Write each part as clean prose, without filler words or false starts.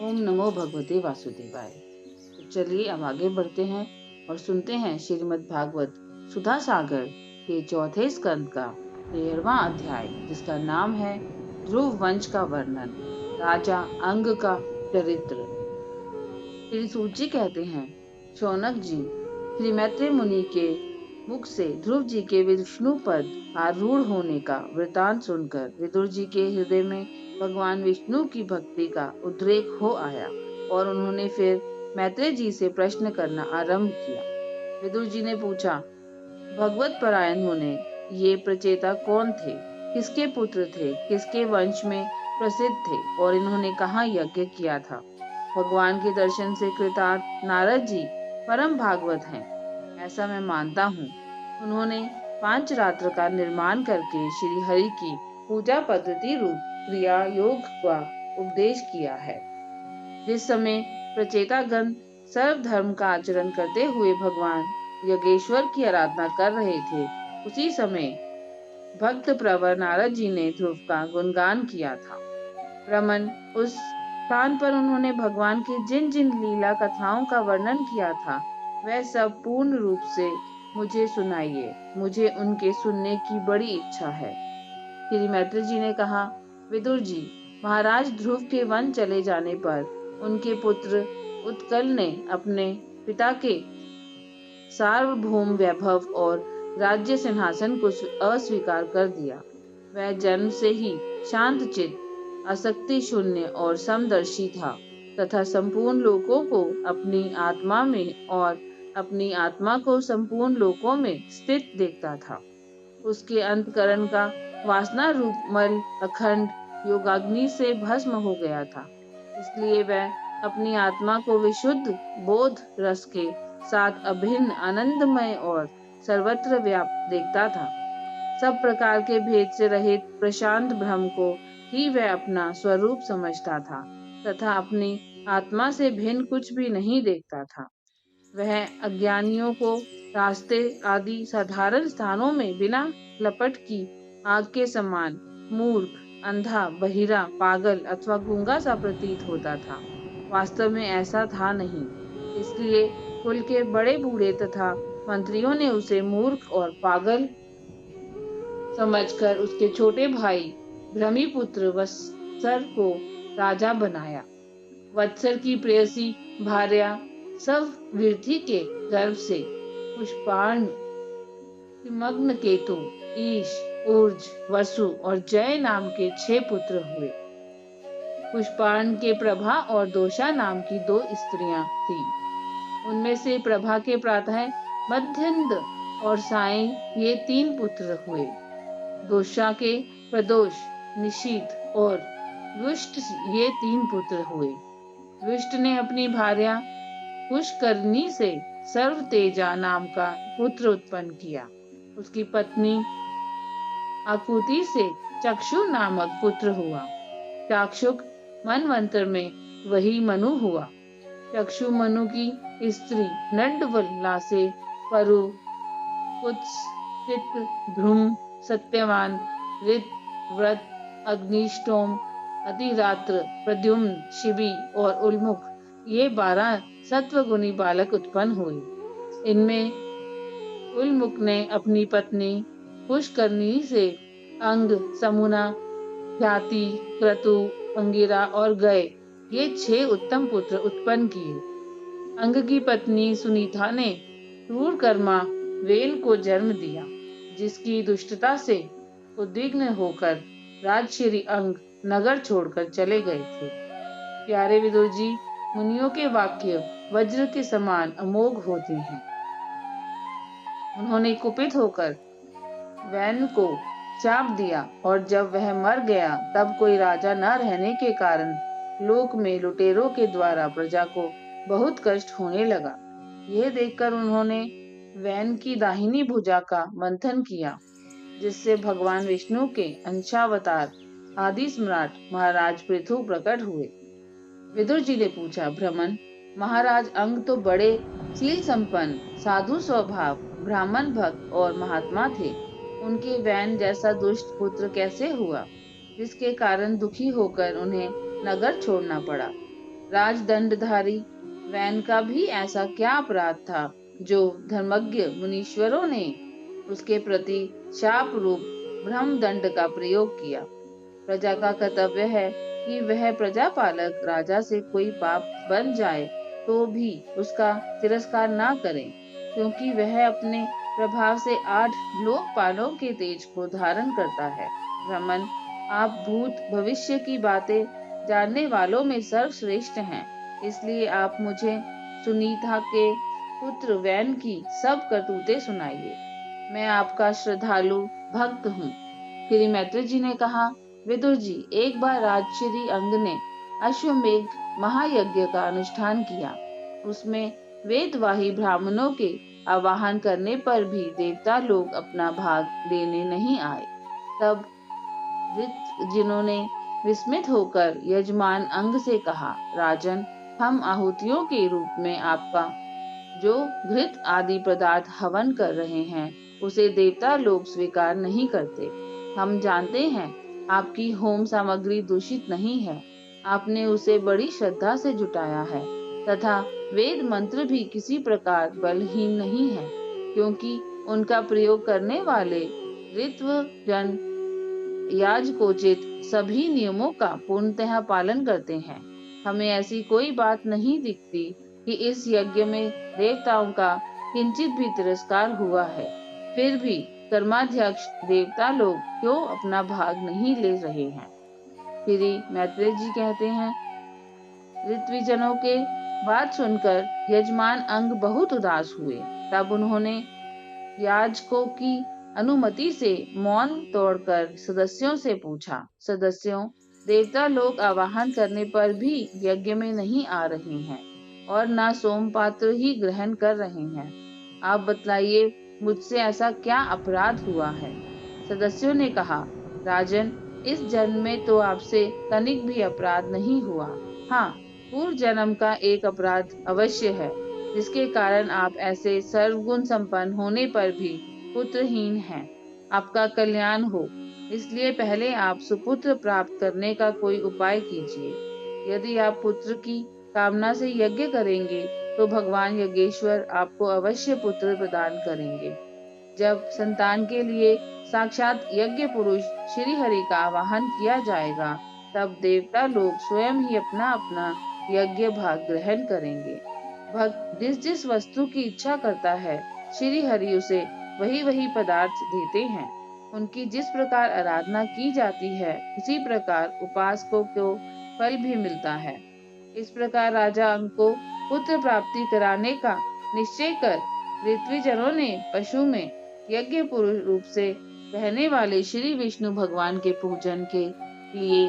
ओम नमो भगवते वासुदेवाय। तो चलिए अब आगे बढ़ते हैं और सुनते हैं श्रीमद् भागवत सुधा सागर के चौथे स्कंद का 13वां अध्याय, जिसका नाम है ध्रुव वंश का वर्णन, राजा अंग का चरित्र। श्री सूत कहते हैं, शौनक जी, श्री मैत्रेय मुनि के मुख से ध्रुव जी के विष्णु पद आरूढ़ होने का वृतांत सुनकर विदुर जी के हृदय में भगवान विष्णु की भक्ति का उद्रेक हो आया और उन्होंने फिर मैत्रेय जी से प्रश्न करना आरंभ किया। विदुर जी ने पूछा, भगवत परायण मुने, ये प्रचेता कौन थे? किसके पुत्र थे? किसके वंश में प्रसिद्ध थे और इन्होंने कहाँ यज्ञ किया था? भगवान के दर्शन से कृतार्थ नारद जी परम भागवत हैं, ऐसा मैं मानता हूँ। उन्होंने 5 रात्र का निर्माण करके श्री हरि की पूजा पद्धति रूप क्रिया योग का उपदेश किया है। जिस समय प्रचेतागण सर्व धर्म का आचरण करते हुए भगवान यज्ञेश्वर की आराधना कर रहे थे, उसी समय भक्त प्रवर नारद जी ने ध्रुव का गुणगान किया था। रमन, उस स्थान पर उन्होंने भगवान की जिन जिन लीला कथाओं का वर्णन किया था, वह सब पूर्ण रूप से मुझे सुनाइए। मुझे उनके सुनने की बड़ी इच्छा है। श्री मैत्रेय जी ने कहा, विदुर जी, महाराज ध्रुव के वन चले जाने पर उनके पुत्र उत्कल ने अपने पिता के सार्वभौम वैभव और राज्य सिंहासन को अस्वीकार कर दिया। वह जन्म से ही शांत चित्त, आसक्ति शून्य और समदर्शी था तथा संपूर्ण लोकों को अपनी आत्मा में और अपनी आत्मा को संपूर्ण लोकों में स्थित देखता था। उसके अंतकरण का वासना रूप मल अखंड योगाग्नि से भस्म हो गया था। इसलिए वह अपनी आत्मा को विशुद्ध बोध रस के साथ अभिन्न आनंदमय और सर्वत्र व्याप्त देखता था। सब प्रकार के भेद से रहित प्रशांत ब्रह्म को ही वह अपना स्वरूप समझता था तथा अपनी आत्मा से भिन्न कुछ भी नहीं देखता था। वह अज्ञानियों को रास्ते आदि साधारण स्थानों में बिना लपट की आग के समान मूर्ख, अंधा, बहिरा, पागल अथवा गूंगा सा प्रतीत होता था। वास्तव में ऐसा था नहीं। इसलिए कुल के बड़े बूढ़े तथा मंत्रियों ने उसे मूर्ख और पागल समझकर उसके छोटे भाई भ्रमिपुत्र वत्सर को राजा बनाया। वत्सर की प्रेयसी भार्या सवृद्धि के गर्भ से पुष्पाण, मग्न केतु, ईश, ऊर्ज, वसु और जय नाम के 6 पुत्र हुए। पुष्पाण के प्रभा और दोषा नाम की 2 स्त्रियां थीं। उनमें से प्रभा के प्रातः, मध्यंद और सायं ये 3 पुत्र हुए। दोषा के प्रदोष, निशीथ और विष्ट ये 3 पुत्र हुए। विष्ट ने अपनी भार्या पुष्करनी से सर्वतेजा नाम का पुत्र उत्पन्न किया। उसकी पत्नी आकुति से चक्षु नामक पुत्र हुआ। चाक्षुक मनवंतर में वही मनु हुआ। चक्षु मनु की स्त्री नंदवल्ला से परु, कुत्स, चित, ध्रुम, सत्यवान, ऋत, व्रत, अग्निष्टोम, अधिरात्र, प्रद्युम्न, शिबी और उल्मुख ये 12 सत्वगुणी बालक उत्पन्न हुए। इनमें उल्मुख ने अपनी पत्नी पुष्करनी से अंग, समुना, ख्याति, क्रतु, अंगिरा और गय ये 6 उत्तम पुत्र उत्पन्न किए। अंग की पत्नी सुनीता ने क्रूरकर्मा वेन को जन्म दिया, जिसकी दुष्टता से उद्विग्न होकर राजश्री अंग नगर छोड़कर चले गए थे। प्यारे विदुर जी, मुनियों के वाक्य वज्र के समान अमोघ होते हैं। उन्होंने कुपित होकर वैन को चाप दिया और जब वह मर गया तब कोई राजा न रहने के कारण लोक में लुटेरों के द्वारा प्रजा को बहुत कष्ट होने लगा। यह देखकर उन्होंने वैन की दाहिनी भुजा का मंथन किया, जिससे भगवान विष्णु के अंशावतार आदि सम्राट महाराज पृथु प्रकट हुए। विदुर जी ने पूछा, भ्रमण, महाराज अंग तो बड़े शील संपन्न, साधु स्वभाव, ब्राह्मण भक्त और महात्मा थे। उनके वैन जैसा दुष्ट पुत्र कैसे हुआ, जिसके कारण दुखी होकर उन्हें नगर छोड़ना पड़ा? राजदंडधारी वैन का भी ऐसा क्या अपराध था जो धर्मज्ञ मुनीश्वरों ने उसके प्रति शाप रूप ब्रह्मदंड का प्रयोग किया। प्रजा का कर्तव्य है कि वह प्रजापालक राजा से कोई पाप बन जाए तो भी उसका तिरस्कार ना करें, क्योंकि वह अपने प्रभाव से 8 लोकपालों के तेज को धारण करता है। ब्राह्मण, आप भूत भविष्य की बातें जानने वालों में सर्वश्रेष्ठ हैं, इसलिए आप मुझे सुनीता के पुत्र वैन की सब करतूतें सुनाइए। मैं आपका श्रद्धालु भक्त हूँ। फिर मैत्री जी ने कहा, विदुर जी, एक बार राजश्री अंग ने अश्वमेघ महायज्ञ का अनुष्ठान किया। उसमें वेदवाही ब्राह्मणों के आवाहन करने पर भी देवता लोग अपना भाग लेने नहीं आए। तब जिन्होंने विस्मित होकर यजमान अंग से कहा, राजन, हम आहुतियों के रूप में आपका जो घृत आदि पदार्थ हवन कर रहे हैं उसे देवता लोग स्वीकार नहीं करते। हम जानते हैं आपकी होम सामग्री दूषित नहीं है, आपने उसे बड़ी श्रद्धा से जुटाया है तथा वेद मंत्र भी किसी प्रकार बलहीन नहीं है, क्योंकि उनका प्रयोग करने वाले ऋत्व जन याजकोचित सभी नियमों का पूर्णतः पालन करते हैं। हमें ऐसी कोई बात नहीं दिखती कि इस यज्ञ में देवताओं का किंचित भी तिरस्कार हुआ है। फिर भी कर्माध्यक्ष देवता लोग क्यों अपना भाग नहीं ले रहे हैं? फिर मैत्रेय जी कहते हैं, ऋत्विजनों के बात सुनकर यजमान अंग बहुत उदास हुए। तब उन्होंने याजकों की अनुमति से मौन तोड़कर सदस्यों से पूछा, सदस्यों, देवता लोग आवाहन करने पर भी यज्ञ में नहीं आ रहे हैं और न सोमपात्र ही ग्रहण कर रहे हैं। आप बतलाइए, मुझसे ऐसा क्या अपराध हुआ है? सदस्यों ने कहा, राजन, इस जन्म में तो आपसे तनिक भी अपराध नहीं हुआ। हाँ, पूर्व जन्म का एक अपराध अवश्य है, जिसके कारण आप ऐसे सर्वगुण संपन्न होने पर भी पुत्रहीन हैं। आपका कल्याण हो, इसलिए पहले आप सुपुत्र प्राप्त करने का कोई उपाय कीजिए। यदि आप पुत्र की कामना से यज्ञ करेंगे तो भगवान यज्ञेश्वर आपको अवश्य पुत्र प्रदान करेंगे। जब संतान के लिए साक्षात यज्ञ पुरुष श्री हरि का आवाहन किया जाएगा, तब देवता लोग स्वयं ही अपना अपना यज्ञ भाग ग्रहण करेंगे। भक्त जिस जिस वस्तु की इच्छा करता है, श्री हरि उसे वही वही पदार्थ देते हैं। उनकी जिस प्रकार आराधना की जाती है, उसी प्रकार उपासकों को फल भी मिलता है। इस प्रकार राजा अंग को पुत्र प्राप्ति कराने का निश्चय कर ऋत्विजनों ने पशु में यज्ञ पुरुष रूप से रहने वाले श्री विष्णु भगवान के पूजन के लिए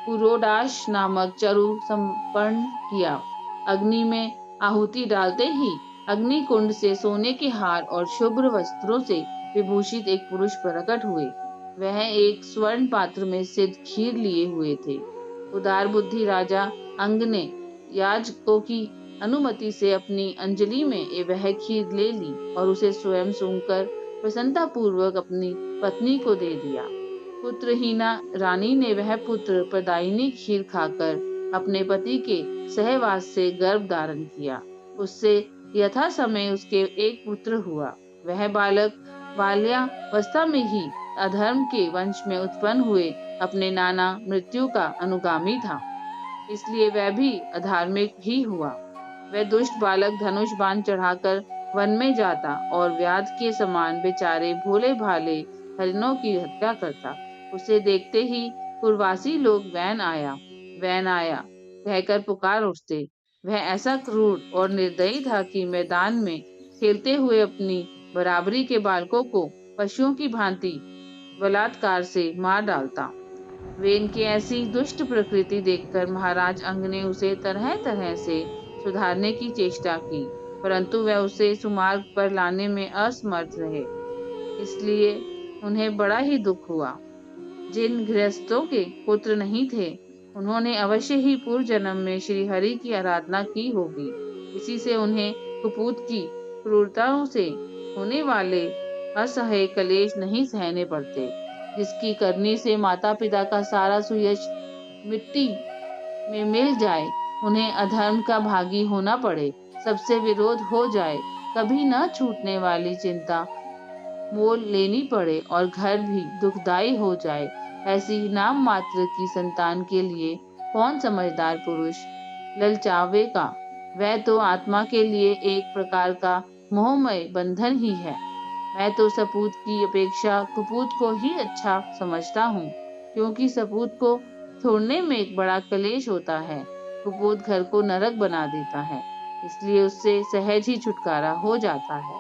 पुरोडाश नामक चरु संपन्न किया। अग्नि में आहुति डालते ही अग्नि कुंड से सोने के हार और शुभ्र वस्त्रों से विभूषित एक पुरुष प्रकट हुए। वह एक स्वर्ण पात्र में सिद्ध खीर लिए हुए थे। उदार बुद्धि राजा अंग ने याजकों की अनुमति से अपनी अंजलि में वह खीर ले ली और उसे स्वयं सूंघकर प्रसन्नता पूर्वक अपनी पत्नी को दे दिया। पुत्रहीना रानी ने वह पुत्र प्रदायिनी खीर खाकर अपने पति के सहवास से गर्भ धारण किया। उससे यथा समय उसके एक पुत्र हुआ। वह बालक बाल्यावस्था में ही अधर्म के वंश में उत्पन्न हुए अपने नाना मृत्यु का अनुगामी था, इसलिए वह भी अधार्मिक ही हुआ। वह दुष्ट बालक धनुष बाण चढ़ाकर वन में जाता और व्याध के समान बेचारे भोले भाले हरिणों की हत्या करता। उसे देखते ही पुरवासी लोग वैन आया कहकर पुकार उठते। वह ऐसा क्रूर और निर्दयी था कि मैदान में खेलते हुए अपनी बराबरी के बालकों को पशुओं की भांति बलात्कार से मार डालता। वेन की ऐसी दुष्ट प्रकृति देखकर महाराज अंग ने उसे तरह तरह से सुधारने की चेष्टा की, परंतु वह उसे सुमार्ग पर लाने में असमर्थ रहे। इसलिए उन्हें बड़ा ही दुख हुआ। जिन गृहस्थों के पुत्र नहीं थे, उन्होंने अवश्य ही पूर्व जन्म में श्री हरि की आराधना की होगी। इसी से उन्हें कुपूत की क्रूरताओं से होने वाले असह्य कलेश नहीं सहने पड़ते, जिसकी करनी से माता पिता का सारा सुयश मिट्टी में मिल जाए। उन्हें अधर्म का भागी होना पड़े, सबसे विरोध हो जाए, कभी न छूटने वाली चिंता मोल लेनी पड़े और घर भी दुखदाई हो जाए, ऐसी नाम मात्र की संतान के लिए कौन समझदार पुरुष ललचावेगा? वह तो आत्मा के लिए एक प्रकार का मोहमय बंधन ही है। मैं तो सपूत की अपेक्षा कुपूत को ही अच्छा समझता हूँ, क्योंकि सपूत को छोड़ने में एक बड़ा क्लेश होता है। कुपूत घर को नरक बना देता है, इसलिए उससे सहज ही छुटकारा हो जाता है।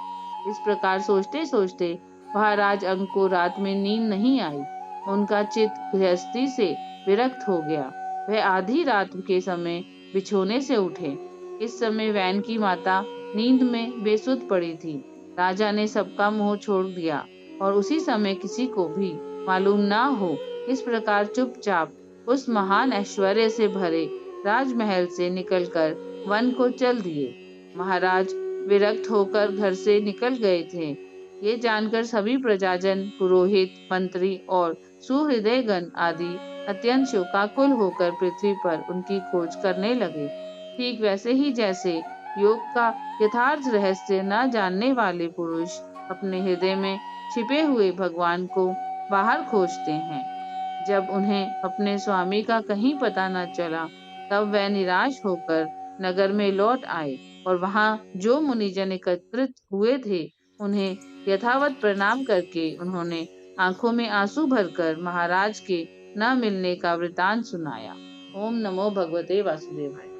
इस प्रकार सोचते सोचते महाराज अंक को रात में नींद नहीं आई। उनका चित्त गृहस्थी से विरक्त हो गया। वह आधी रात के समय बिछोने से उठे। इस समय वैन की माता नींद में बेसुध पड़ी थी। राजा ने सबका मोह छोड़ दिया और उसी समय किसी को भी मालूम ना हो, इस प्रकार चुपचाप उस महान ऐश्वर्य से भरे राजमहल से निकलकर वन को चल दिए। महाराज विरक्त होकर घर से निकल गए थे। ये जानकर सभी प्रजाजन, पुरोहित, मंत्री और सुहृदयगण आदि अत्यंत शोकाकुल होकर पृथ्वी पर उनकी खोज करने लगे। ठीक वैसे ही जैसे योग का यथार्थ रहस्य न जानने वाले पुरुष अपने हृदय में छिपे हुए भगवान को बाहर खोजते हैं। जब उन्हें अपने स्वामी का कहीं पता न चला, तब वह निराश होकर नगर में लौट आए और वहां जो मुनिजन एकत्रित हुए थे, उन्हें यथावत प्रणाम करके उन्होंने आंखों में आंसू भरकर महाराज के न मिलने का वृतांत सुनाया। ओम नमो भगवते वासुदेवाय।